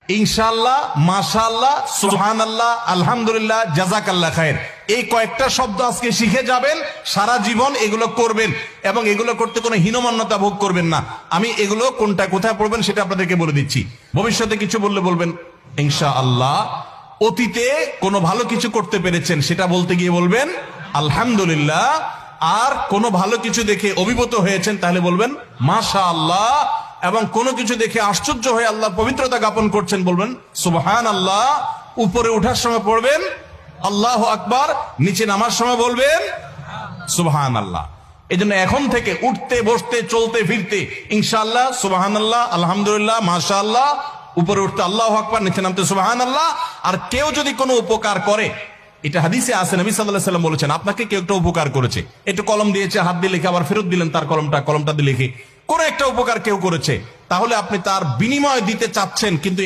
ইনশাআল্লাহ, মাশাআল্লাহ, সুবহানাল্লাহ, আলহামদুলিল্লাহ, জাযাকাল্লাহ খায়ের, এই কয়েকটা শব্দ আজকে শিখে যাবেন, সারা জীবন এগুলো করবেন এবং এগুলো করতে কোনো হীনমন্যতা ভোগ করবেন না। আমি এগুলো কোনটা কোথায় পড়বেন সেটা আপনাদেরকে বলে দিচ্ছি। ভবিষ্যতে কিছু বললে বলবেন ইনশাআল্লাহ। অতীতে কোনো ভালো কিছু করতে পেরেছেন সেটা বলতে গিয়ে বলবেন আলহামদুলিল্লাহ। আর কোনো ভালো কিছু দেখে অভিভূত হয়েছেন তাহলে বলবেন মাশাআল্লাহ। এবং কোনো কিছু দেখে আশ্চর্য হয়ে আল্লাহর পবিত্রতা জ্ঞাপন করছেন বলবেন সুবহানাল্লাহ। উপরে ওঠার সময় পড়বেন আল্লাহু আকবার, নিচে নামার সময় বলবেন সুবহানাল্লাহ। এই জন্য এখন থেকে উঠতে বসতে চলতে ফিরতে ইনশাআল্লাহ, সুবহানাল্লাহ, আলহামদুলিল্লাহ, মাশাআল্লাহ, উপরে উঠতে আল্লাহু আকবার, নিচে নামতে সুবহানাল্লাহ। আর কেউ যদি কোনো উপকার করে, এটা হাদিসে আছে, নবী সাল্লাল্লাহু আলাইহি ওয়াসাল্লাম বলেছেন, আপনাকে কেউ একটা উপকার করেছে, একটু কলম দিয়েছে, হাত দিয়ে লিখে আবার ফেরত দিলেন তার কলমটা দিয়ে লিখে, কোন একটা উপকার কেউ করেছে, তাহলে আপনি তার বিনিময় দিতে চাচ্ছেন কিন্তু